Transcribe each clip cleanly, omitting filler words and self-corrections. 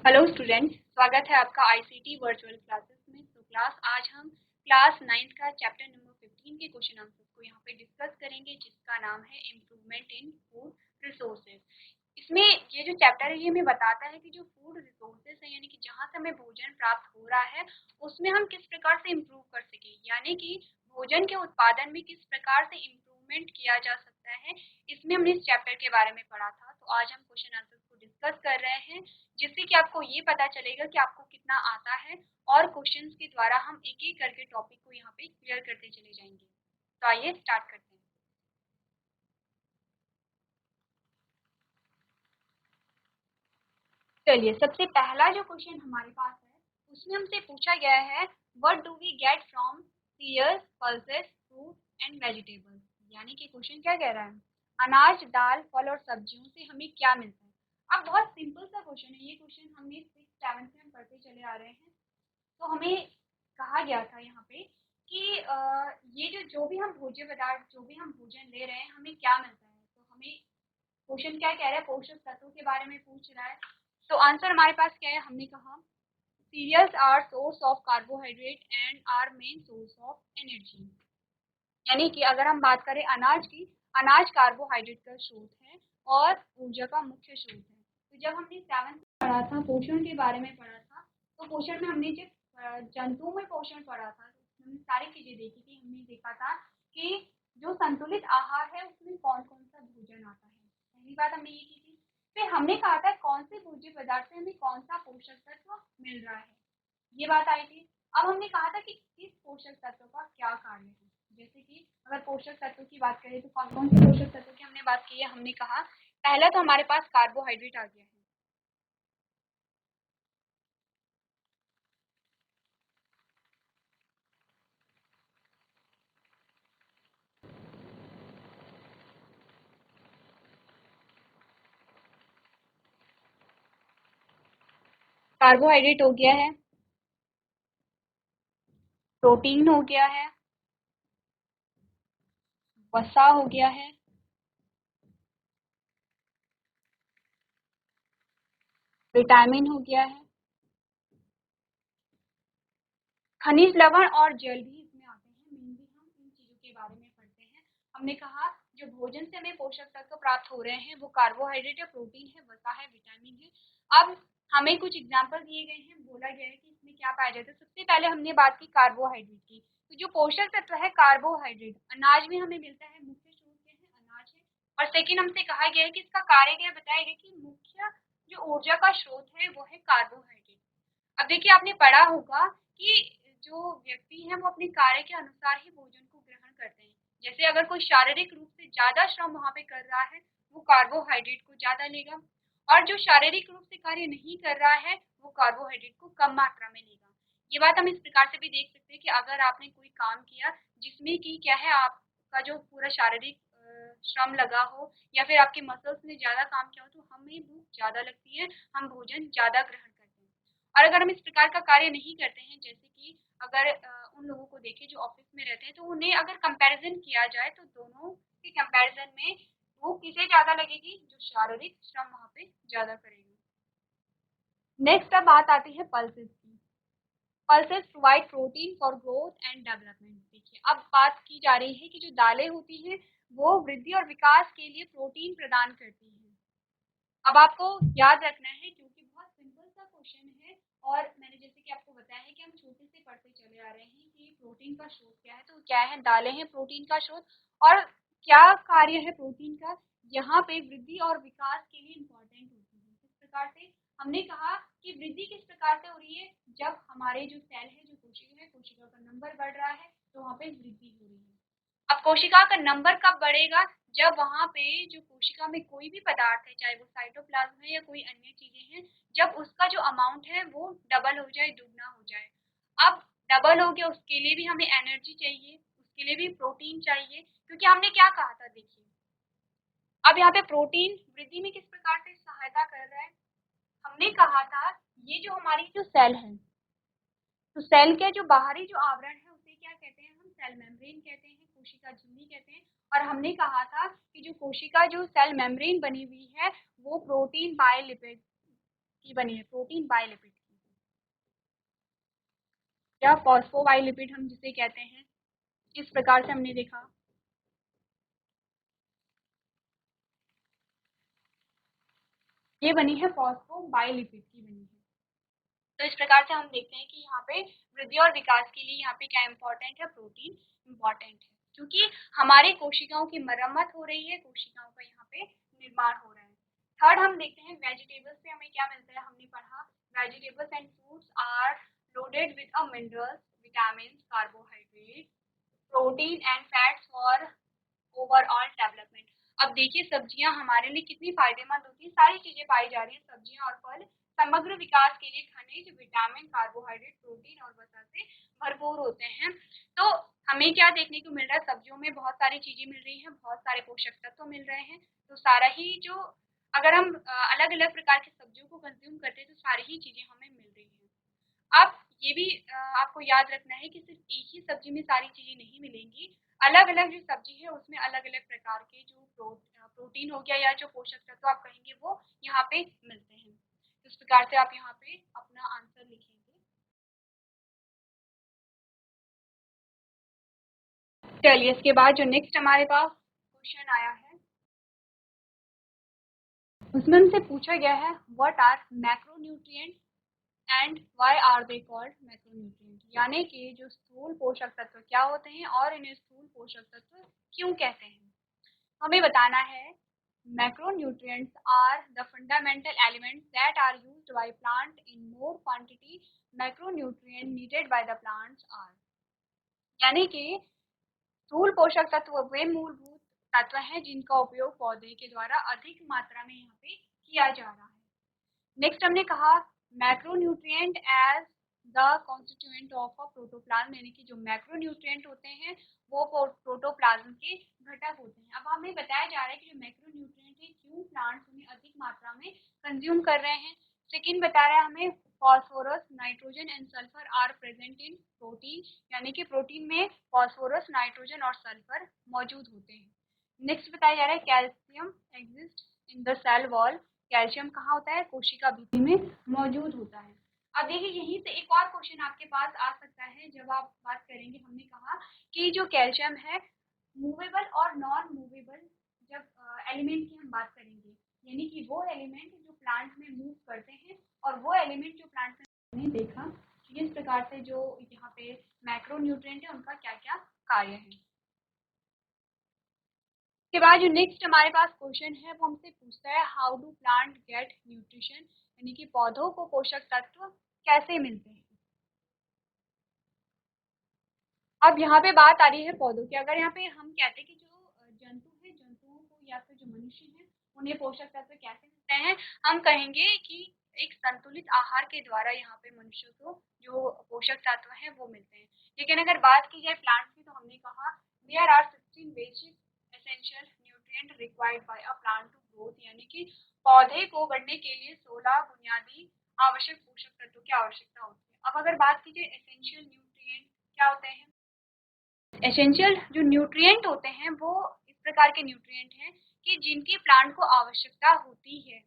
Hello student, स्वागत है आपका आईसीटी वर्चुअल क्लासेस में। आज हम क्लास 9th का चैप्टर नंबर 15 के क्वेश्चन आंसर्स को यहाँ पे डिस्कस करेंगे, जिसका नाम है इम्प्रूवमेंट इन फूड रिसोर्सेज। इसमें ये जो चैप्टर है ये हमें बताता है कि जो फूड रिसोर्सेज है, यानी कि जहाँ से हमें भोजन प्राप्त हो रहा है उसमें हम किस प्रकार से इम्प्रूव कर सकें, यानी कि भोजन के उत्पादन में किस प्रकार से इम्प्रूवमेंट किया जा सकता है। इसमें हमने इस चैप्टर के बारे में पढ़ा था, तो आज हम क्वेश्चन आंसर्स को डिस्कस कर रहे हैं, जिससे कि आपको ये पता चलेगा कि आपको कितना आता है और क्वेश्चंस के द्वारा हम एक एक करके टॉपिक को यहाँ पे क्लियर करते चले जाएंगे। तो आइए स्टार्ट करते हैं। चलिए, सबसे पहला जो क्वेश्चन हमारे पास है उसमें हमसे पूछा गया है, what do we get from cereals, pulses, fruit and vegetables. यानी कि क्वेश्चन क्या कह रहा है, अनाज, दाल, फल और सब्जियों से हमें क्या मिलता है। अब बहुत सिंपल सा क्वेश्चन है, ये क्वेश्चन हमने 6th 7th में पढ़ते चले आ रहे हैं। तो हमें कहा गया था यहाँ पे कि ये जो भी हम भोज्य पदार्थ, जो भी हम भोजन ले रहे हैं, हमें क्या मिलता है। तो हमें क्वेश्चन क्या कह रहा है, पोषक तत्वों के बारे में पूछ रहा है। तो आंसर हमारे पास क्या है, हमने कहा cereals are source of carbohydrate and are main source of energy. यानी कि अगर हम बात करें अनाज की, अनाज कार्बोहाइड्रेट का स्रोत है और ऊर्जा का मुख्य स्रोत है। तो जब हमने 7th में पढ़ा था, पोषण के बारे में पढ़ा था, तो पोषण में हमने जब जंतुओं में पोषण पढ़ा था तो हमने सारी चीजें देखी थी। हमने देखा था कि जो संतुलित आहार है उसमें कौन कौन सा भोजन आता है। पहली बात हमने ये की थी। फिर हमने कहा था कौन से भोज्य पदार्थ से हमें कौन सा पोषक तत्व मिल रहा है, ये बात आई थी। अब हमने कहा था कि इस पोषक तत्व का क्या कार्य है। जैसे कि अगर पोषक तत्व की बात करें तो कौन कौन से पोषक तत्व की हमने बात की है। हमने कहा पहला तो हमारे पास कार्बोहाइड्रेट आ गया है। कार्बोहाइड्रेट हो गया है, प्रोटीन हो गया है, वसा हो गया है, विटामिन हो गया है, खनिज लवण और जल भी इसमें आते हैं। मेनली हम इन चीजों के बारे में पढ़ते हैं। हमने कहा जो भोजन से हमें पोषक तत्व प्राप्त हो रहे हैं वो कार्बोहाइड्रेट है, प्रोटीन है, वसा है, विटामिन है। अब हमें कुछ एग्जाम्पल दिए गए हैं, बोला गया है कि इसमें क्या पाया जाता है। सबसे पहले हमने बात की कार्बोहाइड्रेट की। तो जो पोषक तत्व है कार्बोहाइड्रेट अनाज में हमें मिलता है, मुख्य स्रोत क्या है, अनाज है। और सेकेंड हमसे कहा गया है कि इसका कार्य क्या बताया गया कि मुख्य जो ऊर्जा का स्रोत है वो है कार्बोहाइड्रेट। अब देखिए, आपने पढ़ा होगा कि जो व्यक्ति हैं वो अपने कार्य के अनुसार ही भोजन को ग्रहण करते हैं। जैसे अगर कोई शारीरिक रूप से ज्यादा श्रम वहाँ पे कर रहा है वो कार्बोहाइड्रेट को ज्यादा लेगा, और जो शारीरिक रूप से कार्य नहीं कर रहा है वो कार्बोहाइड्रेट को कम मात्रा में लेगा। ये बात हम इस प्रकार से भी देख सकते हैं कि अगर आपने कोई काम किया जिसमें कि क्या है, आपका जो पूरा शारीरिक श्रम लगा हो या फिर आपके मसल्स ने ज्यादा काम किया हो, तो हमें भूख ज्यादा लगती है, हम भोजन ज्यादा ग्रहण करते हैं। और अगर हम इस प्रकार का कार्य नहीं करते हैं, जैसे कि अगर उन लोगों को देखें जो ऑफिस में रहते हैं, तो उन्हें अगर कंपैरिजन किया जाए तो दोनों के कंपैरिजन में भूख किसे ज्यादा लगेगी, जो शारीरिक श्रम वहाँ पे ज्यादा करेगी। नेक्स्ट अब बात आती है पल्सेस की। Pulses provide protein for growth and development. देखिए, अब बात की जा रही है कि जो दालें होती हैं वो वृद्धि और विकास के लिए प्रोटीन प्रदान करती हैं। अब आपको याद रखना है क्योंकि बहुत सिंपल सा क्वेश्चन है, और मैंने जैसे कि आपको बताया है कि हम छोटे से पढ़ते चले आ रहे हैं कि प्रोटीन का स्रोत क्या है। तो क्या है, दालें हैं प्रोटीन का स्रोत। और क्या कार्य है प्रोटीन का, यहाँ पे वृद्धि और विकास के लिए इम्पोर्टेंट होती है। इस प्रकार से हमने कहा कि वृद्धि किस प्रकार से हो रही है, जब हमारे जो सेल है, जो कोशिका है, कोशिका का नंबर बढ़ रहा है तो वहाँ पे वृद्धि हो रही है। अब कोशिका का नंबर कब बढ़ेगा, जब वहाँ पे जो कोशिका में कोई भी पदार्थ है, चाहे वो साइटोप्लाज्म है या कोई अन्य चीजें हैं, जब उसका जो अमाउंट है वो डबल हो जाए, दुगना हो जाए। अब डबल हो गया, उसके लिए भी हमें एनर्जी चाहिए, उसके लिए भी प्रोटीन चाहिए, क्योंकि हमने क्या कहा था, देखिए अब यहाँ पे प्रोटीन वृद्धि में किस प्रकार से सहायता कर रहा है। हमने कहा था ये जो हमारी जो सेल है, तो सेल के जो बाहरी जो आवरण है उसे क्या कहते हैं, हम सेल मेम्ब्रेन कहते हैं, कोशिका झिल्ली कहते हैं। और हमने कहा था कि जो कोशिका जो सेल मेम्ब्रेन बनी हुई है वो प्रोटीन बाइलिपिड की बनी है, प्रोटीन बाइलिपिड की, या फॉस्फोबाइलिपिड हम जिसे कहते हैं, इस प्रकार से हमने देखा। ये बनी है फॉस्फोबाइलिपिड की बनी है। तो इस प्रकार से हम देखते हैं कि यहाँ पे वृद्धि और विकास के लिए यहाँ पे क्या इम्पोर्टेंट है, प्रोटीन इम्पोर्टेंट है, क्योंकि हमारे कोशिकाओं की मरम्मत हो रही है, कोशिकाओं का यहाँ पे निर्माण हो रहा है। थर्ड हम देखते हैं वेजिटेबल्स से हमें क्या मिलता है, हमने पढ़ा vegetables and fruits are loaded with a minerals, vitamin, carbohydrate, protein and fats for overall development. अब देखिए सब्जियां हमारे लिए कितनी फायदेमंद होती है, सारी चीजें पाई जा रही हैं, सब्जियां और फल समग्र विकास के लिए खनिज, विटामिन, कार्बोहाइड्रेट, प्रोटीन और वसा से भरपूर होते हैं। तो हमें क्या देखने को मिल रहा है, सब्जियों में बहुत सारी चीजें मिल रही हैं, बहुत सारे पोषक तत्व मिल रहे हैं। तो सारा ही जो अगर हम अलग अलग प्रकार की सब्जियों को कंज्यूम करते हैं तो सारी ही चीजें हमें मिल रही हैं। अब ये भी आपको याद रखना है कि सिर्फ एक ही सब्जी में सारी चीजें नहीं मिलेंगी, अलग अलग जो सब्जी है उसमें अलग अलग प्रकार के जो प्रोटीन हो गया या जो पोषक तत्व आप कहेंगे वो यहाँ पे मिलते हैं। इस प्रकार से आप यहाँ पे अपना आंसर लिखेंगे। चलिए इसके बाद जो नेक्स्ट हमारे पास क्वेश्चन आया है उसमें हमसे पूछा गया है what are macronutrient and why are they called macronutrient, यानी कि जो स्थूल पोषक तत्व क्या होते हैं और इन्हें स्थूल पोषक तत्व क्यों कहते हैं। हमें बताना है macronutrients are the fundamental elements that are used by plant in more quantity, macronutrient needed by the plants are, यानी कि स्थूल पोषक तत्व वे मूलभूत तत्व हैं जिनका उपयोग पौधे के द्वारा अधिक मात्रा में यहाँ पे किया जा रहा है। नेक्स्ट हमने कहा macronutrient as the constituent of a protoplasm, यानी कि जो मैक्रोन्यूट्रिएंट होते हैं वो प्रोटोप्लाज्म के घटक होते हैं। अब हमें बताया जा रहा है कि जो मैक्रोन्यूट्रिएंट है क्यों प्लांट्स उन्हें अधिक मात्रा में कंज्यूम कर रहे हैं। सेकेंड बता रहा है हमें phosphorus, nitrogen and sulphur are present in protein, यानी कि प्रोटीन में फॉस्फोरस, नाइट्रोजन और सल्फर मौजूद होते हैं। नेक्स्ट बताया जा रहा है calcium exist in the cell wall, calcium कहाँ होता है, कोशिका भित्ति में मौजूद होता है। अब देखिए यहीं से एक और क्वेश्चन आपके पास आ सकता है जब आप बात करेंगे, हमने कहा कि जो कैल्शियम है मूवेबल और नॉन मूवेबल जब एलिमेंट की हम बात करेंगे, यानी कि वो एलिमेंट जो प्लांट में मूव करते हैं और वो एलिमेंट जो प्लांट में हमने देखा कि इस प्रकार से जो यहाँ पे मैक्रोन्यूट्रिएंट है उनका क्या क्या कार्य है। के बाद जो नेक्स्ट हमारे पास क्वेश्चन है वो हमसे पूछता है how do plant get nutrition, यानी कि पौधों को पोषक तत्व कैसे मिलते हैं। अब यहाँ पे बात आ रही है पौधों की, अगर यहाँ पे हम कहते हैं कि जो जंतु है, जंतुओं को या फिर जो मनुष्य है उन्हें पोषक तत्व कैसे मिलते हैं, हम कहेंगे कि एक संतुलित आहार के द्वारा यहाँ पे मनुष्य को जो पोषक तत्व है वो मिलते हैं। लेकिन अगर बात की जाए प्लांट की तो हमने कहा there are 16 basic essential nutrient required by a plant to growth, यानी कि पौधे को बढ़ने के लिए 16 बुनियादी आवश्यक पोषक तत्वों की आवश्यकता होती है। अब अगर बात की जाए एसेंशियल न्यूट्रिएंट क्या होते हैं, एसेंशियल जो न्यूट्रिएंट होते हैं वो इस प्रकार के न्यूट्रिएंट हैं कि जिनकी प्लांट को आवश्यकता होती है।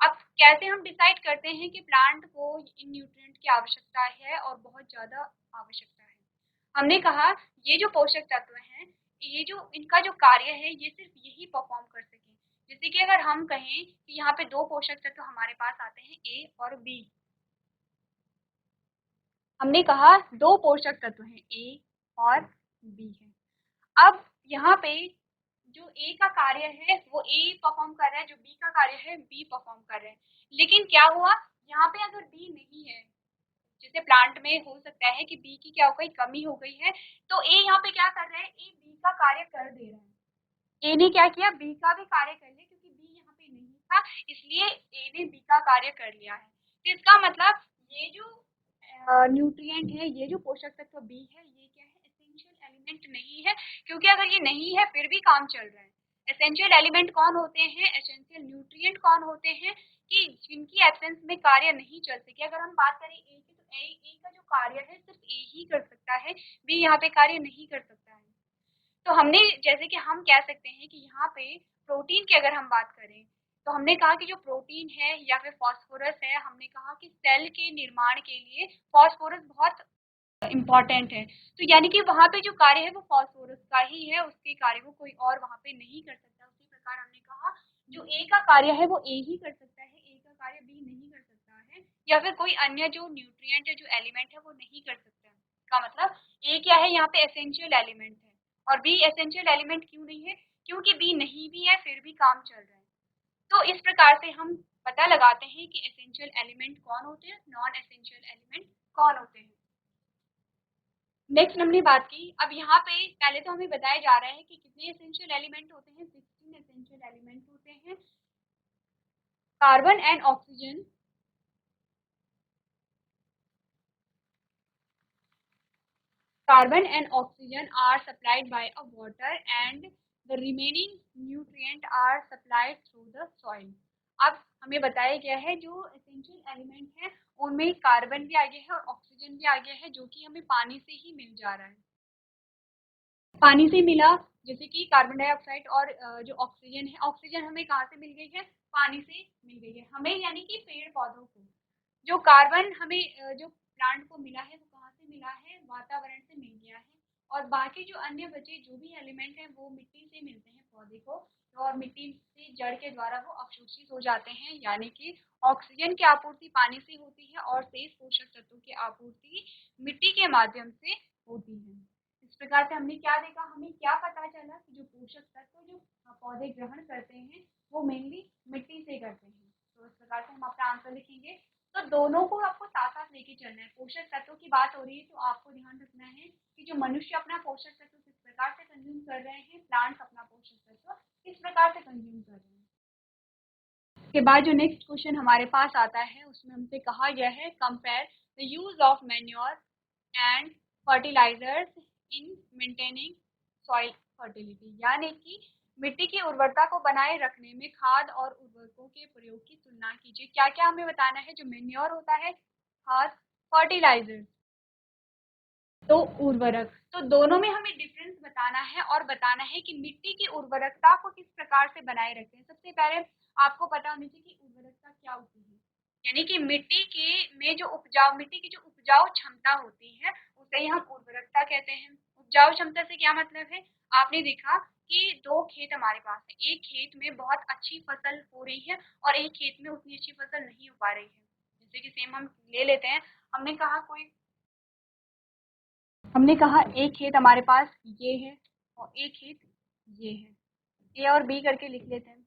अब कैसे हम डिसाइड करते हैं कि प्लांट को इन न्यूट्रिएंट की आवश्यकता है और बहुत ज़्यादा आवश्यकता है। हमने कहा ये जो पोषक तत्व हैं ये जो इनका जो कार्य है ये सिर्फ यही परफॉर्म कर सकें। जैसे कि अगर हम कहें कि यहाँ पे दो पोषक तत्व हमारे पास आते हैं ए और बी, हमने कहा दो पोषक तत्व हैं ए और बी है। अब यहाँ पे जो ए का कार्य है वो ए परफॉर्म कर रहा है, जो बी का कार्य है बी परफॉर्म कर रहे हैं। लेकिन क्या हुआ यहाँ पे अगर बी नहीं है, जैसे प्लांट में हो सकता है कि बी की क्या हो गई, कमी हो गई है, तो ए यहाँ पे क्या कर रहा है, ए बी का कार्य कर दे रहा है। ए ने क्या किया, बी का भी कार्य कर लिया, क्योंकि बी यहाँ पे नहीं था इसलिए ए ने बी का कार्य कर लिया है। तो इसका मतलब ये जो न्यूट्रिएंट है, ये जो पोषक तत्व बी है ये क्या है, एसेंशियल एलिमेंट नहीं है, क्योंकि अगर ये नहीं है फिर भी काम चल रहा है। एसेंशियल एलिमेंट कौन होते हैं, एसेंशियल न्यूट्रिएंट कौन होते हैं कि जिनकी एब्सेंस में कार्य नहीं चल सके। अगर हम बात करें ए की तो ए का जो कार्य है सिर्फ ए ही कर सकता है, बी यहाँ पे कार्य नहीं कर सकता है। तो हमने जैसे कि हम कह सकते हैं कि यहाँ पे प्रोटीन की अगर हम बात करें तो हमने कहा कि जो प्रोटीन है या फिर फास्फोरस है, हमने कहा कि सेल के निर्माण के लिए फास्फोरस बहुत इम्पॉर्टेंट है। तो यानी कि वहाँ पे जो कार्य है वो फास्फोरस का ही है, उसके कार्य को कोई और वहाँ पे नहीं कर सकता। उसी प्रकार हमने कहा जो ए का कार्य है वो ए ही कर सकता है, ए का कार्य बी नहीं कर सकता है, या फिर कोई अन्य जो न्यूट्रिएंट है, जो एलिमेंट है वो नहीं कर सकता है। इसका मतलब ए क्या है, यहाँ पे एसेंशियल एलिमेंट है, और बी एसेंशियल एलिमेंट क्यों नहीं है, क्योंकि बी नहीं भी है फिर भी काम चल रहा है। तो इस प्रकार से हम पता लगाते हैं कि एसेंशियल एलिमेंट कौन होते हैं, नॉन एसेंशियल एलिमेंट कौन होते हैं। नेक्स्ट हमने बात की, अब यहाँ पे पहले तो हमें बताया जा रहा है कि कितने एसेंशियल एलिमेंट होते हैं, 16 एसेंशियल एलिमेंट होते हैं। Carbon and oxygen, carbon and oxygen are supplied by a water and the remaining nutrient are supplied through the soil। अब हमें बताया गया है जो एसेंशियल एलिमेंट है उनमें कार्बन भी आ गया है और ऑक्सीजन भी आ गया है, जो कि हमें पानी से ही मिल जा रहा है। पानी से मिला, जैसे कि कार्बन डाइऑक्साइड और जो ऑक्सीजन है, ऑक्सीजन हमें कहाँ से मिल गई है, पानी से मिल गई है हमें, यानी कि पेड़ पौधों को। जो कार्बन हमें जो प्लांट को मिला है वो कहाँ से मिला है, वातावरण से मिल गया है। और बाकी जो अन्य बचे जो भी एलिमेंट हैं वो मिट्टी से मिलते हैं पौधे को, और मिट्टी से जड़ के द्वारा वो अवशोषित हो जाते हैं, यानी कि ऑक्सीजन की आपूर्ति पानी से होती है और शेष पोषक तत्वों की आपूर्ति मिट्टी के माध्यम से होती है। इस प्रकार से हमने क्या देखा, हमें क्या पता चला कि जो पोषक तत्व जो पौधे ग्रहण करते हैं वो मेनली मिट्टी से करते हैं। तो इस प्रकार से हम अपना आंसर लिखेंगे। तो दोनों को आपको साथ साथ लेके चलना है। पोषक तत्वों की बात हो रही है तो आपको ध्यान रखना है कि जो मनुष्य अपना पोषक तत्व किस प्रकार से कंज्यूम कर रहे हैं, प्लांट्स अपना पोषक तत्व किस प्रकार से कंज्यूम कर रहे हैं। इसके बाद जो नेक्स्ट क्वेश्चन हमारे पास आता है उसमें हमसे कहा गया है compare the use of manure and fertilisers in maintaining soil fertility, यानी कि मिट्टी की उर्वरता को बनाए रखने में खाद और उर्वरकों के प्रयोग की तुलना कीजिए। क्या क्या हमें बताना है, जो मैन्योर होता है, खाद, फर्टिलाइजर, तो उर्वरक, तो दोनों में हमें डिफरेंस बताना है और बताना है कि मिट्टी की उर्वरकता को किस प्रकार से बनाए रखते हैं। सबसे पहले आपको पता होनी चाहिए कि उर्वरकता क्या होती है, यानी कि मिट्टी के में जो उपजाऊ, मिट्टी की जो उपजाऊ क्षमता होती है उसे ही हम उर्वरकता कहते हैं। उपजाऊ क्षमता से क्या मतलब है, आपने देखा कि दो खेत हमारे पास है, एक खेत में बहुत अच्छी फसल हो रही है और एक खेत में उतनी अच्छी फसल नहीं हो पा रही है। जैसे कि सेम हम ले लेते हैं, हमने कहा एक खेत हमारे पास ये है और एक खेत ये है, ए और बी करके लिख लेते हैं।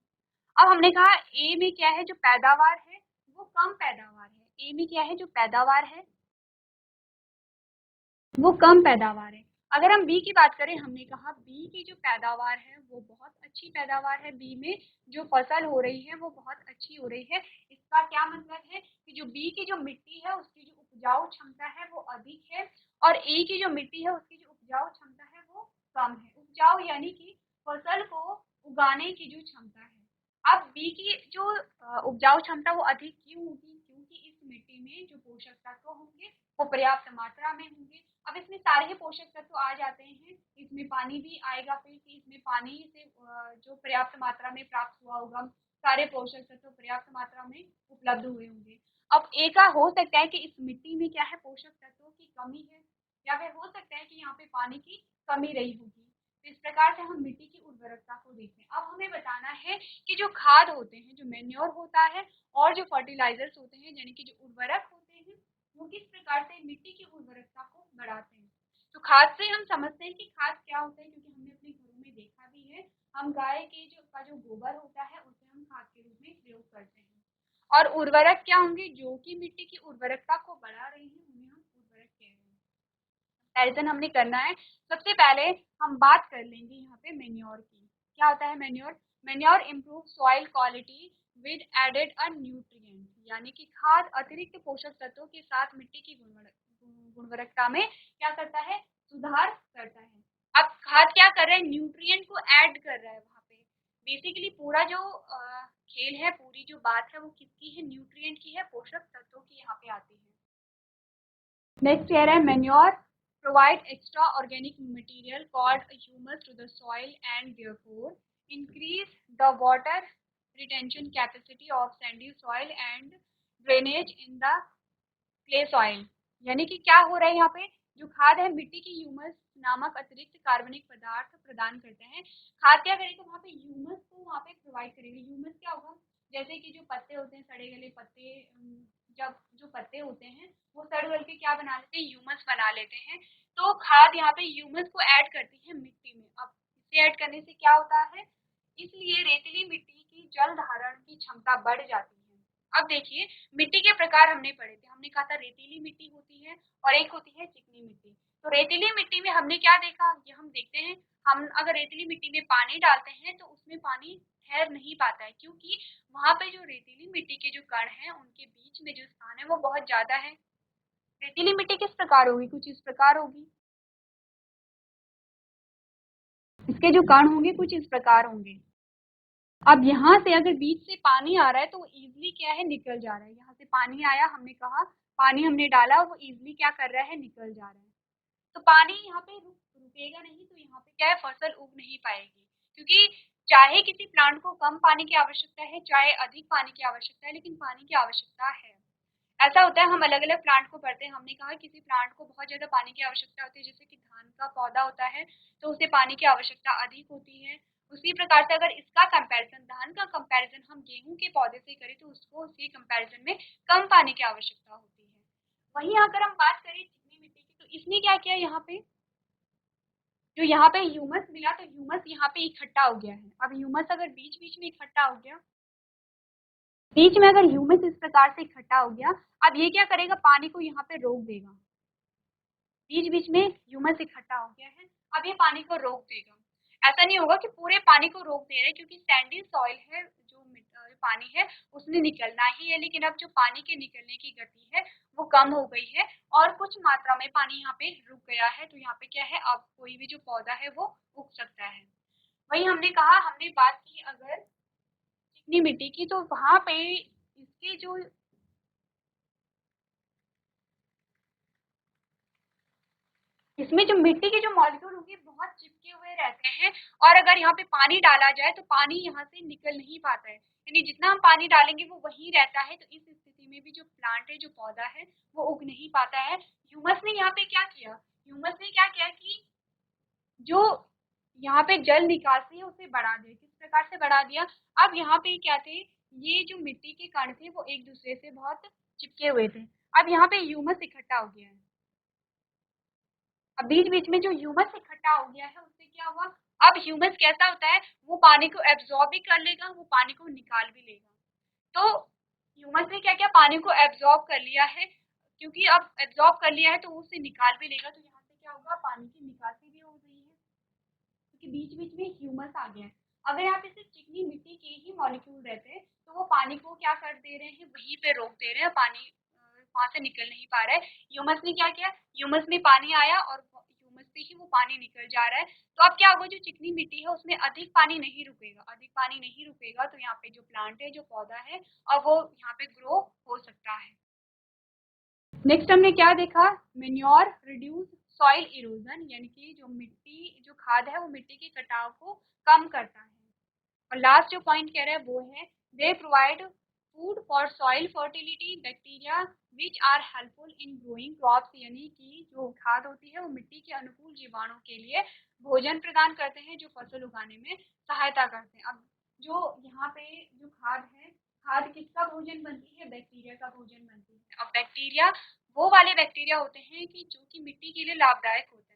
अब हमने कहा ए में क्या है, जो पैदावार है वो कम पैदावार है, ए में क्या है, जो पैदावार है वो कम पैदावार है। अगर हम बी की बात करें, हमने कहा बी की जो पैदावार है वो बहुत अच्छी पैदावार है, बी में जो फसल हो रही है वो बहुत अच्छी हो रही है। इसका क्या मतलब है कि जो बी की जो मिट्टी है उसकी जो उपजाऊ क्षमता है वो अधिक है, और ए की जो मिट्टी है उसकी जो उपजाऊ क्षमता है वो कम है। उपजाऊ यानी कि फसल को उगाने की जो क्षमता है। अब बी की जो उपजाऊ क्षमता वो अधिक क्यों होगी, क्योंकि इस मिट्टी में जो पोषक तत्व होंगे वो पर्याप्त मात्रा में होंगे। अब इसमें सारे ही पोषक तत्व आ जाते हैं, इसमें पानी भी आएगा, फिर कि इसमें पानी से जो पर्याप्त मात्रा में प्राप्त हुआ होगा, सारे पोषक तत्व पर्याप्त मात्रा में उपलब्ध हुए होंगे। अब एक हो सकता है कि इस मिट्टी में क्या है, पोषक तत्वों की कमी है, या फिर हो सकता है कि यहाँ पे पानी की कमी रही होगी। तो इस प्रकार से हम मिट्टी की उर्वरकता को देखते हैं। अब हमें बताना है कि जो खाद होते हैं, जो मैन्योर होता है और जो फर्टिलाइजर्स होते हैं, यानी कि जो उर्वरक होते हैं, वो किस प्रकार से मिट्टी की उर्वरकता को बढ़ाते हैं। तो खाद से हम समझते हैं कि खाद क्या होता है, क्योंकि हमने अपने घरों में देखा भी है, हम गाय के जो गोबर होता है उसे हम खाद के रूप में प्रयोग करते हैं। और उर्वरक क्या होंगे, जो कि मिट्टी की उर्वरकता को बढ़ा रहे हैं उन्हें हम उर्वरक कह रहे हैं। कंपैरिजन हमने करना है। सबसे पहले हम बात कर लेंगे यहाँ पे मैन्योर की। क्या होता है manure, manure improve soil quality with added a nutrient, यानी कि खाद अतिरिक्त पोषक तत्वों के साथ मिट्टी की गुणवत्ता में क्या करता है, सुधार करता है। अब खाद क्या कर रहा है, न्यूट्रिएंट को ऐड कर रहा है वहाँ पे। बेसिकली पूरा जो खेल है, पूरी जो बात है वो किसकी है, न्यूट्रिएंट की है, पोषक तत्वों की यहाँ पे आती है। नेक्स्ट कह रहा है manure provide extra organic material called humus to the soil and therefore increase the water retention capacity of Sandy soil and drainage in the clay soil. यानी कि क्या हो रहा है यहाँ पे, जो खाद है मिट्टी की ह्यूमस नामक अतिरिक्त कार्बनिक पदार्थ प्रदान करते हैं। खाद क्या करेगा, वहाँ पे ह्यूमस को वहाँ पे प्रोवाइड करेगी। ह्यूमस क्या होगा, जैसे कि जो पत्ते होते हैं, सड़े गले पत्ते, जब जो पत्ते होते हैं वो सड़ गल के क्या बना लेते हैं, ह्यूमस बना लेते हैं। तो खाद यहाँ पे ह्यूमस को ऐड करती है मिट्टी में। अब इसे ऐड करने से क्या होता है, इसलिए रेतीली मिट्टी की जल धारण की क्षमता बढ़ जाती है। अब देखिए, मिट्टी के प्रकार हमने पढ़े थे, हमने कहा था रेतीली मिट्टी होती है और एक होती है चिकनी मिट्टी। तो रेतीली मिट्टी में हमने क्या देखा, ये हम देखते हैं, हम अगर रेतीली मिट्टी में पानी डालते हैं तो उसमें पानी ठहर नहीं पाता है, क्योंकि वहाँ पे जो रेतीली मिट्टी के जो कण हैं उनके बीच में जो स्थान है वो बहुत ज्यादा है। रेतीली मिट्टी किस प्रकार होगी, कुछ इस प्रकार होगी, इसके जो कण होंगे कुछ इस प्रकार होंगे। अब यहाँ से अगर बीच से पानी आ रहा है तो वो इजिली क्या है, निकल जा रहा है। यहाँ से पानी आया, हमने कहा पानी हमने डाला, वो इजिली क्या कर रहा है, निकल जा रहा है। तो पानी यहाँ पे रुकेगा नहीं, तो यहाँ पे क्या है, फसल उग नहीं पाएगी। क्योंकि चाहे किसी प्लांट को कम पानी की आवश्यकता है, चाहे अधिक पानी की आवश्यकता है, लेकिन पानी की आवश्यकता है। ऐसा होता है, हम अलग अलग प्लांट को पढ़ते हैं, हमने कहा किसी प्लांट को बहुत ज्यादा पानी की आवश्यकता होती है, जैसे कि धान का पौधा होता है तो उसे पानी की आवश्यकता अधिक होती है। उसी प्रकार से अगर इसका कंपैरिजन, धान का कंपैरिजन हम गेहूं के पौधे से करें तो उसको उसके कंपैरिजन में कम पानी की आवश्यकता होती है। वहीं अगर हम बात करें चिकनी मिट्टी की, तो इसने क्या किया, यहाँ पे जो यहाँ पे ह्यूमस मिला तो ह्यूमस यहाँ पे इकट्ठा हो गया है। अब ह्यूमस अगर बीच बीच में इकट्ठा हो गया, बीच में अगर ह्यूमस इस प्रकार से इकट्ठा हो गया, अब ये क्या करेगा, पानी को यहाँ पे रोक देगा। बीच बीच में ह्यूमस इकट्ठा हो गया है, अब ये पानी को रोक देगा। ऐसा नहीं होगा कि पूरे पानी को रोक दे रहे, क्योंकि सैंडी सॉइल है, जो पानी है उसने निकलना ही है, लेकिन अब जो पानी के निकलने की गति है वो कम हो गई है और कुछ मात्रा में पानी यहाँ पे रुक गया है। तो यहाँ पे क्या है, अब कोई भी जो पौधा है वो उग सकता है। वही हमने कहा, हमने बात की अगर चिकनी मिट्टी की, तो वहां पे इसके जो इसमें जो मिट्टी के जो मॉलिक्यूल होंगे बहुत चिपके हुए रहते हैं, और अगर यहाँ पे पानी डाला जाए तो पानी यहाँ से निकल नहीं पाता है, यानी जितना हम पानी डालेंगे वो वहीं रहता है। तो इस स्थिति में भी जो प्लांट है, जो पौधा है, वो उग नहीं पाता है। ह्यूमस ने यहाँ पे क्या किया, ह्यूमस ने क्या किया कि जो यहाँ पे जल निकासी है उसे बढ़ा दिया। किस प्रकार से बढ़ा दिया, अब यहाँ पे क्या थे, ये जो मिट्टी के कण थे वो एक दूसरे से बहुत चिपके हुए थे। अब यहाँ पे ह्यूमस इकट्ठा हो गया है, अब बीच बीच में जो ह्यूमस इकट्ठा हो गया है उससे क्या हुआ, अब ह्यूमस कैसा होता है, वो पानी को एब्जॉर्ब भी कर लेगा, वो पानी को निकाल भी लेगा। तो ह्यूमस ने क्या किया, पानी को एब्जॉर्ब कर लिया है, क्योंकि अब एब्जॉर्ब कर लिया है तो वो उसे निकाल भी लेगा। तो यहाँ से क्या होगा, पानी की निकासी भी हो रही है, क्योंकि बीच बीच में ह्यूमस आ गया है। अगर यहाँ पे सिर्फ चिकनी मिट्टी के ही मॉलिक्यूल रहते तो वो पानी को क्या कर दे रहे हैं, वहीं पे रोक दे रहे हैं, पानी वहां से निकल नहीं पा रहा है। ह्यूमस ने क्या किया, ह्यूमस में पानी आया और ह्यूमस से ही वो पानी निकल जा रहा है। तो अब क्या होगा, जो चिकनी मिट्टी है उसमें अधिक पानी नहीं रुकेगा, अधिक पानी नहीं रुकेगा, तो यहाँ पे जो प्लांट है, जो पौधा है, अब वो यहाँ पे ग्रो हो सकता है। नेक्स्ट हमने क्या देखा, मेन्योर रिड्यूस सॉइल इरोजन, यानी कि जो मिट्टी, जो खाद है वो मिट्टी के कटाव को कम करता है। और लास्ट जो पॉइंट कह रहा है वो है, they provide food for soil fertility bacteria which are helpful in growing crops, यानी कि जो खाद होती है वो मिट्टी के अनुकूल जीवाणु के लिए भोजन प्रदान करते हैं, जो फसल उगाने में सहायता करते हैं। अब जो यहाँ पे जो खाद है, खाद किसका भोजन बनती है, बैक्टीरिया का भोजन बनती है। अब बैक्टीरिया वो वाले बैक्टीरिया होते हैं कि जो कि मिट्टी के लिए लाभदायक होते हैं।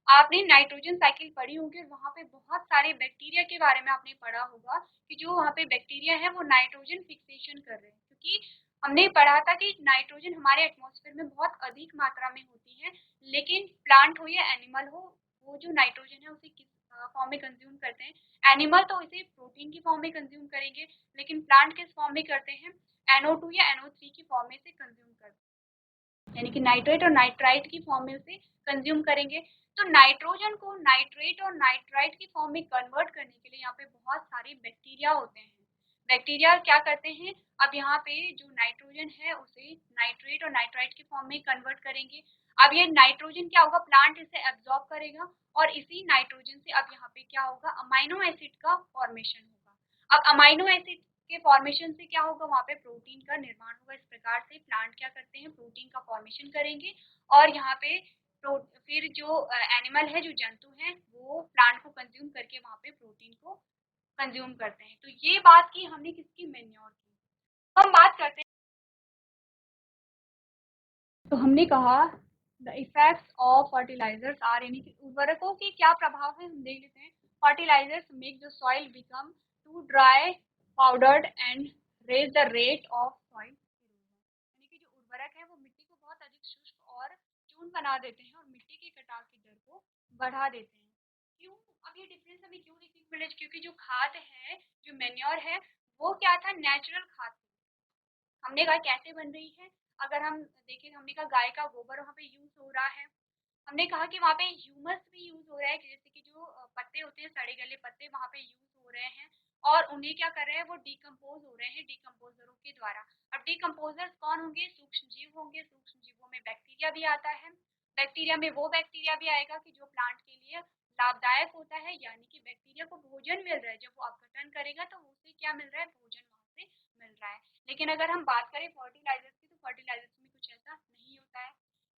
आपने नाइट्रोजन साइकिल पढ़ी होगी, वहाँ पे बहुत सारे बैक्टीरिया के बारे में आपने पढ़ा होगा कि जो वहाँ पे बैक्टीरिया है वो नाइट्रोजन फिक्सेशन कर रहे हैं, क्योंकि हमने पढ़ा था कि नाइट्रोजन हमारे एटमॉस्फेयर में बहुत अधिक मात्रा में होती है, लेकिन प्लांट हो या एनिमल हो, वो जो नाइट्रोजन है उसे किस फॉर्म में कंज्यूम करते हैं। एनिमल तो इसे प्रोटीन की फॉर्म में कंज्यूम करेंगे, लेकिन प्लांट किस फॉर्म में करते हैं, NO2 या NO3 की फॉर्म में से कंज्यूम करते हैं, यानी कि नाइट्रेट और नाइट्राइट की फॉर्म में उसे कंज्यूम करेंगे। तो नाइट्रोजन को नाइट्रेट और नाइट्राइट की फॉर्म में कन्वर्ट करने के लिए यहाँ पे बहुत सारे बैक्टीरिया होते हैं। बैक्टीरिया क्या करते हैं, अब यहाँ पे जो नाइट्रोजन है उसे नाइट्रेट और नाइट्राइट की फॉर्म में कन्वर्ट करेंगे। अब ये नाइट्रोजन क्या होगा, प्लांट इसे एब्जॉर्ब करेगा और इसी नाइट्रोजन से अब यहाँ पे क्या होगा, अमाइनो एसिड का फॉर्मेशन होगा। अब अमाइनो एसिड के फॉर्मेशन से क्या होगा, वहाँ पे प्रोटीन का निर्माण होगा। इस प्रकार से प्लांट क्या करते हैं, प्रोटीन का फॉर्मेशन करेंगे और यहाँ पे फिर जो एनिमल है, जो जंतु हैं, वो प्लांट को कंज्यूम करके वहाँ पे प्रोटीन को कंज्यूम करते हैं। तो ये बात की हमने किसकी, मेन्योर की। हम बात करते हैं, तो हमने कहा the effects of fertilisers are, यानी कि उर्वरकों के क्या प्रभाव है, हम देख लेते हैं। Fertilisers make the soil become too dry, powdered and raise the rate of soil erosion, यानी कि जो उर्वरक है वो मिट्टी को बहुत अधिक शुष्क और चूर्ण बना देते हैं और मिट्टी के कटाव की दर को बढ़ा देते हैं। क्यों? अब ये डिफरेंस हमें क्यों देखने को मिले, क्योंकि जो खाद है, जो मेन्योर है, वो क्या था, नेचुरल खाद। हमने कहा कैसे बन रही है, अगर हम देखें, हमने कहा गाय का गोबर वहाँ पे यूज हो रहा है। हमने कहा कि वहाँ पे ह्यूमस भी यूज हो रहा है, जैसे कि जो पत्ते होते हैं, सड़े गले पत्ते वहाँ पे यूज हो रहे हैं और उन्हें क्या कर रहे हैं, वो डिकम्पोज हो रहे हैं डिकम्पोजरों के द्वारा। अब डिकम्पोजर्स कौन होंगे, सूक्ष्म जीव होंगे। सूक्ष्म जीवों में बैक्टीरिया भी आता है। बैक्टीरिया में वो बैक्टीरिया भी आएगा कि जो प्लांट के लिए लाभदायक होता है, यानी कि बैक्टीरिया को भोजन मिल रहा है। जब वो अपघटन करेगा तो उसे क्या मिल रहा है, भोजन वहाँ से मिल रहा है। लेकिन अगर हम बात करें फर्टिलाइजर्स की, तो फर्टिलाइजर्स में कुछ ऐसा नहीं होता है।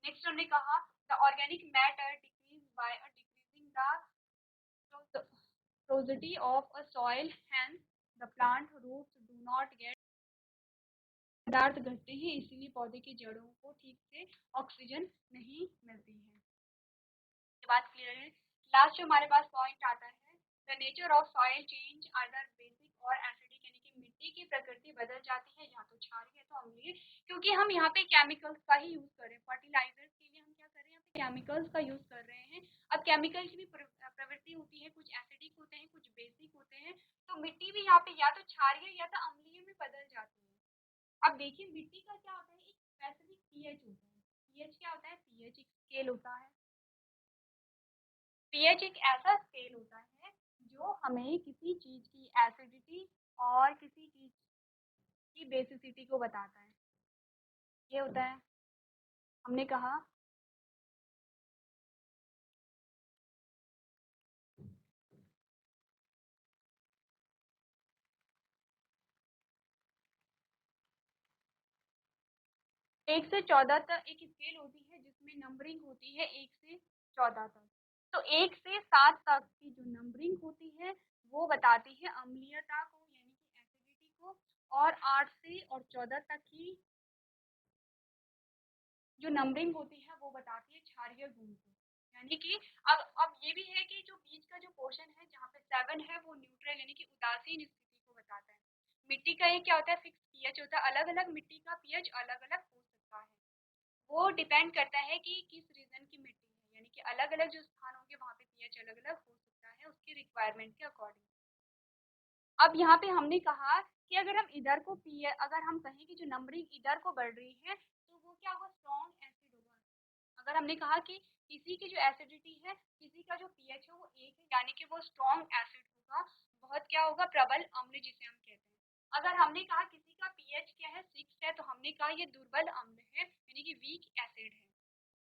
नेक्स्ट हमने कहा the organic matter decrease by decreasing the porosity of a soil, hence the plant roots do not get पदार्थ घटते हैं, इसीलिए पौधे की जड़ों को ठीक से ऑक्सीजन नहीं मिलती है। ये बात क्लियर है। लास्ट जो हमारे पास पॉइंट आता है, the nature of soil change either basic और एसिडिक, यानी कि मिट्टी की प्रकृति बदल जाती है, या तो क्षारीय है तो अम्लीय, क्योंकि हम यहाँ पे केमिकल्स का ही यूज कर रहे हैं। फर्टिलाइजर्स के लिए हम क्या कर रहे हैं, यहाँ पे केमिकल्स का यूज कर रहे हैं। अब केमिकल की भी प्रवृत्ति होती है, कुछ एसिडिक होते हैं, कुछ बेसिक होते हैं। तो मिट्टी भी यहाँ पे या तो क्षारीय या तो अम्लीय में बदल जाती है। अब देखिए मिट्टी का क्या होता है, एक स्पेसिफिक पीएच होता है। पीएच क्या होता है, पीएच एक स्केल होता है। पीएच एक ऐसा स्केल होता है जो हमें किसी चीज की एसिडिटी और किसी चीज की बेसिसिटी को बताता है। ये होता है, हमने कहा 1 से 14 तक एक स्केल होती है जिसमें नंबरिंग होती है 1 से 14 तक। तो 1 से 7 तक की जो नंबरिंग होती है वो बताती है अम्लीयता को, यानी कि एसिडिटी को। और 8 से 14 तक की जो नंबरिंग होती है वो बताती है क्षारीय गुण को, यानी कि अब ये भी है कि जो बीच का जो पोर्शन है जहाँ पे 7 है वो न्यूट्रल, यानी कि उदासीन स्थिति को बताता है। मिट्टी का ये क्या होता है, फिक्स पीएच होता है। अलग अलग मिट्टी का पीएच अलग अलग हो सकता है, वो डिपेंड करता है कि किस रीजन की मिट्टी है, यानी कि अलग अलग जो स्थान होंगे वहाँ पे पीएच अलग अलग हो सकता है उसकी रिक्वायरमेंट के अकॉर्डिंग। अब यहाँ पे हमने कहा कि अगर हम इधर को पी, अगर हम कहें कि जो नंबरिंग इधर को बढ़ रही है तो वो क्या होगा, स्ट्रॉन्ग एसिड होगा। अगर हमने कहा कि किसी की जो एसिडिटी है, किसी का जो पीएच है वो 1 है, यानी कि वो स्ट्रॉन्ग एसिड होगा, बहुत क्या होगा, प्रबल अम्ल जिसे हम कहते हैं। अगर हमने कहा किसी का पीएच क्या है, 6 है, तो हमने कहा ये दुर्बल अम्ल है, यानी कि वीक एसिड है।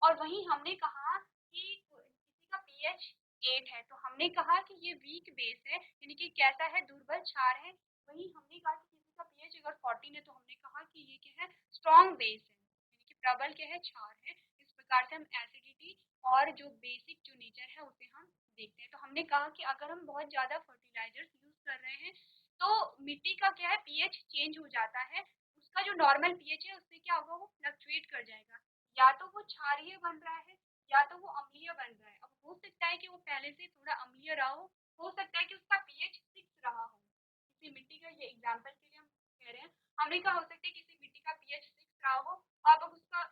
और वहीं हमने कहा कि किसी का पीएच 8 है, तो हमने कहा कि ये वीक बेस है, यानी कि कैसा है, दुर्बल क्षार है। वहीं हमने कहा कि किसी का पीएच अगर 14 है, तो हमने कहा कि ये क्या है, स्ट्रॉन्ग बेस है, यानी कि प्रबल क्या है, क्षार है। इस प्रकार से हम एसिडिटी और जो बेसिक जो नेचर है उसे हम देखते हैं। तो हमने कहा कि अगर हम बहुत ज्यादा फर्टिलाइजर्स यूज कर रहे हैं तो मिट्टी का क्या है, पीएच चेंज हो जाता है। उसका जो नॉर्मल पीएच है उससे क्या होगा, वो फ्लक्चुएट कर जाएगा, या तो वो क्षारीय बन रहा है या तो वो अम्लीय बन रहा है। अब हो सकता है कि वो पहले से थोड़ा अम्लीय रहा हो सकता है कि उसका पीएच 6 रहा हो। किसी मिट्टी का, ये एग्जांपल के लिए हम कह रहे हैं, हमने कहा हो सकता है किसी मिट्टी का पीएच 6 रहा हो, अब उसका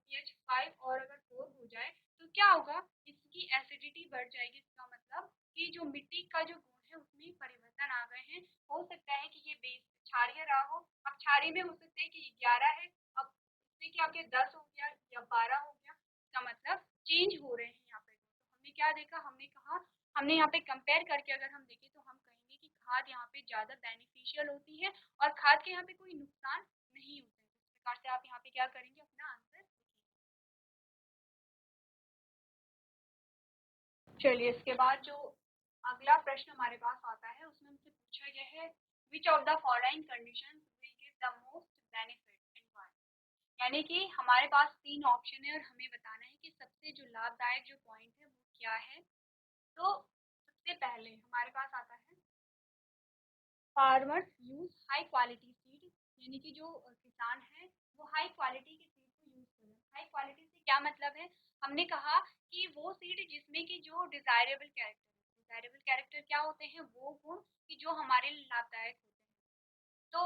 पीएच 5 और अगर 4 हो जाए तो क्या होगा, इसकी एसिडिटी बढ़ जाएगी। इसका मतलब कि जो मिट्टी का जो गुण है उसमें परिवर्तन आ गए हैं। हो सकता है कि ये बेस क्षारीय रहा हो, अब क्षारीय में हो सकता है कि 11 है, अब इसमें क्या हो गया, 10 हो गया या 12 हो गया। इसका मतलब चेंज हो रहे हैं यहाँ पे। तो हमने क्या देखा, हमने कहा, हमने यहाँ पे कंपेयर करके अगर हम देखें तो हम कहेंगे कि खाद यहाँ पे ज्यादा बेनिफिशियल होती है और खाद के यहाँ पे कोई नुकसान नहीं होता है। इस प्रकार से आप यहाँ पे क्या करेंगे, अपना आंसर। चलिए इसके बाद जो अगला प्रश्न हमारे पास आता है उसमें हमसे पूछा पूछा गया है which of the following conditions will give the most benefit and why. यानी कि हमारे पास 3 ऑप्शन है और हमें बताना है कि सबसे जो लाभदायक जो पॉइंट है वो क्या है। तो सबसे पहले हमारे पास आता है farmers use high quality seed, यानी कि जो किसान है वो हाई क्वालिटी की सीड को यूज करें। हाई क्वालिटी से क्या मतलब है, हमने कहा कि वो सीड जिसमें कि जो डिजायरेबल कैरेक्टर क्या होते हैं, वो गुण कि जो हमारे लिए लाभदायक होते हैं। तो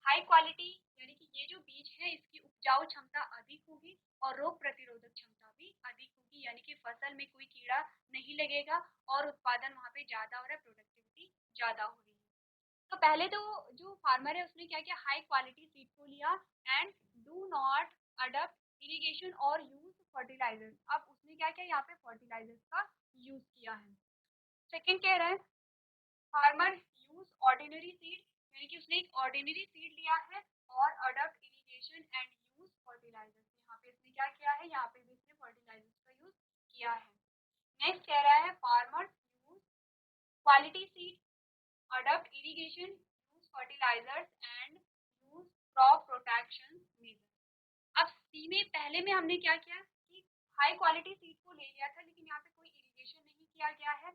हाई क्वालिटी यानी कि ये जो बीज है इसकी उपजाऊ क्षमता अधिक होगी और रोग प्रतिरोधक क्षमता भी अधिक होगी, यानी कि फसल में कोई कीड़ा नहीं लगेगा और उत्पादन वहाँ पे ज्यादा हो रहा है, प्रोडक्टिविटी ज्यादा हो रही है। तो पहले तो जो फार्मर है उसने क्या किया, हाई क्वालिटी सीड को लिया and do not adopt irrigation और यूज फर्टिलाइजर्स। अब उसने क्या किया, यहाँ पे फर्टिलाइजर्स का यूज किया है। सेकंड कह रहा है फार्मर यूज ऑर्डिनरी सीड, यानी कि उसने एक ऑर्डिनरी सीड लिया है और adopt irrigation and use fertilisers. यहाँ पे इसने क्या किया है, यहाँ पे भी इसने फर्टिलाइजर्स का यूज किया है। नेक्स्ट कह रहा है farmer use quality seed, adopt irrigation, use fertilisers and use crop protection measure. अब सी में पहले में हमने क्या किया कि हाई क्वालिटी सीड को ले लिया था, लेकिन यहाँ पे कोई इरिगेशन नहीं किया गया है,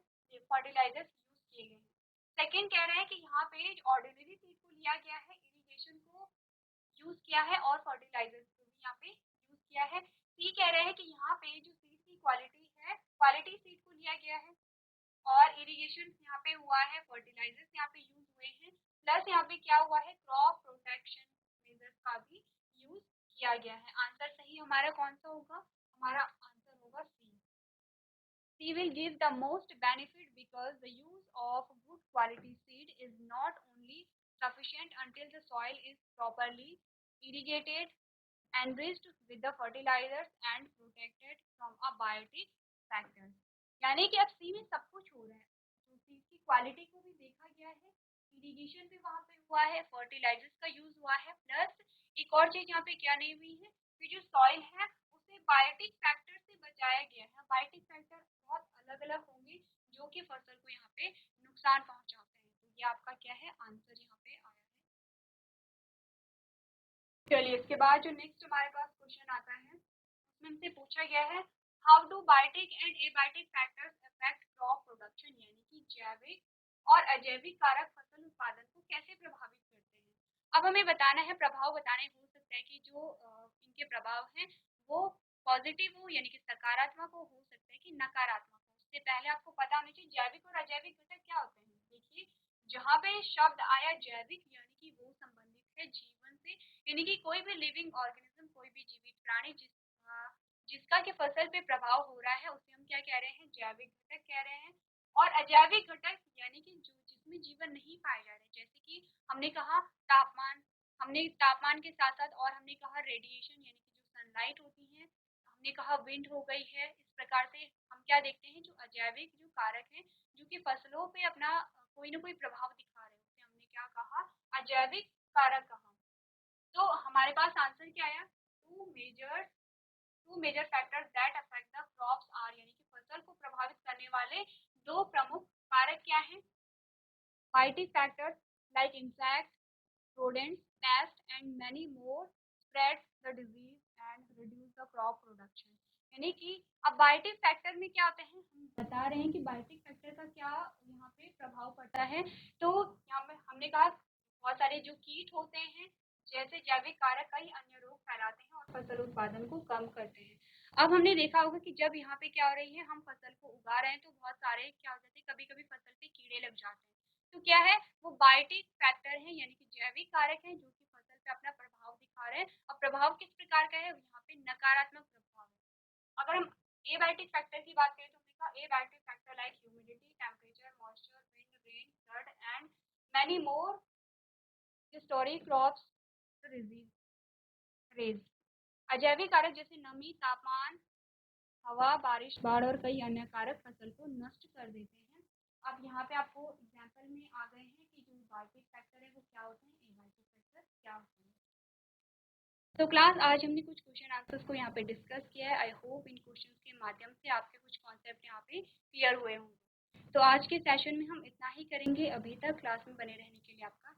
फर्टिलाइजर्स यूज किए गए हैं। सेकेंड कह रहे हैं कि यहाँ पे ऑर्डिनरी सीड को लिया गया है, इरिगेशन को यूज किया है और फर्टिलाइजर्स को भी यहाँ पे यूज किया है। सी कह रहे हैं कि यहाँ पे जो सीड की क्वालिटी है, क्वालिटी सीड को लिया गया है और इरिगेशन यहाँ पे हुआ है, फर्टिलाइजर्स यहाँ पे यूज हुए हैं, प्लस यहाँ पे क्या हुआ है, क्रॉप प्रोटेक्शन मेजर्स का भी यूज किया गया है। आंसर सही हमारा कौन सा होगा, हमारा आंसर होगा सी। सी will give the most benefit because the use of good quality seed is not only sufficient until the soil is properly irrigated, enriched with the fertilizers and protected from abiotic factors। यानी कि अब C में सब कुछ हो रहा है, तो सीड की क्वालिटी को भी देखा गया है, इरिगेशन भी वहाँ पे हुआ है, फर्टिलाइजर्स का यूज हुआ है, प्लस एक और चीज यहाँ पे क्या नहीं हुई है कि जो सॉइल है उसे बायोटिक फैक्टर से बचाया गया है। बायोटिक फैक्टर बहुत अलग अलग होंगे जो कि फसल को यहाँ पे नुकसान पहुंचाते हैं। तो ये आपका क्या है, आंसर यहाँ पे आया है। चलिए इसके बाद जो नेक्स्ट हमारे पास क्वेश्चन आता है उसमें हमसे पूछा गया है how do biotic and abiotic factors affect crop production, यानी कि जैविक और अजैविक कारक फसल उत्पादन को कैसे प्रभावित करते हैं। अब हमें बताना है, प्रभाव बताने हो सकता है कि जो इनके प्रभाव हैं वो पॉजिटिव हो यानी कि सकारात्मक हो सकता है कि नकारात्मक हो। उससे पहले आपको पता होना चाहिए जैविक और अजैविक घटक क्या होते हैं। देखिए जहाँ पे शब्द आया जैविक यानी कि वो संबंधित है जीवन से, यानी कि कोई भी लिविंग ऑर्गेनिज्म, कोई भी जीवित प्राणी जिसका कि फसल पे प्रभाव हो रहा है उसे हम क्या कह रहे हैं, जैविक घटक कह रहे हैं। और अजैविक घटक यानी कि जो जिसमें जीवन नहीं पाए जा रहे, जैसे कि हमने कहा तापमान, हमने तापमान के साथ साथ और हमने कहा रेडिएशन यानी कि जो सनलाइट होती है, हमने कहा विंड हो गई है। इस प्रकार से हम क्या देखते हैं, जो अजैविक जो कारक हैं जो कि फसलों पे अपना कोई ना कोई प्रभाव दिखा रहे हैं, उसे हमने क्या कहा, अजैविक कारक कहा। तो हमारे पास आंसर क्या आया, two major factors that affect the crops are, यानी कि फसल को प्रभावित करने वाले दो प्रमुख कारक क्या हैं, fighting factors like insects, rodents, pests and many more spread the disease and reduce the crop production। यानी कि अब बायोटिक फैक्टर में क्या होते हैं, हम बता रहे हैं कि बायोटिक फैक्टर का क्या यहाँ पे प्रभाव पड़ता है। तो यहाँ पे हमने कहा बहुत सारे जो कीट होते हैं जैसे जैविक कारक कई अन्य रोग फैलाते हैं और फसल उत्पादन को कम करते हैं। अब हमने देखा होगा कि जब यहाँ पे क्या हो रही है, हम फसल को उगा रहे हैं तो बहुत सारे क्या हो जाते हैं, कभी कभी फसल पे कीड़े लग जाते हैं। तो क्या है, वो बायोटिक फैक्टर है यानी कि जैविक कारक है जो कि फसल पे अपना प्रभाव दिखा रहे हैं। और प्रभाव किस प्रकार का है, यहाँ पे नकारात्मक प्रभाव है। अगर हम एबायोटिक फैक्टर की बात करें तो हमने कहा abiotic factor like humidity, temperature, moisture, wind, rain, flood and many more destroy crops raise. अजैविक कारक जैसे नमी, तापमान, हवा, बारिश, बाढ़ और कई अन्य कारक फसल को नष्ट कर देते हैं। अब यहाँ पे आपको एग्जाम्पल में आ गए हैं कि जो बायोटिक फैक्टर है वो क्या होते हैं, एबायोटिक फैक्टर क्या होते हैं। तो क्लास आज हमने कुछ क्वेश्चन आंसर्स को यहाँ पे डिस्कस किया है। आई होप इन क्वेश्चंस के माध्यम से आपके कुछ कॉन्सेप्ट यहाँ पे क्लियर हुए होंगे। तो आज के सेशन में हम इतना ही करेंगे। अभी तक क्लास में बने रहने के लिए आपका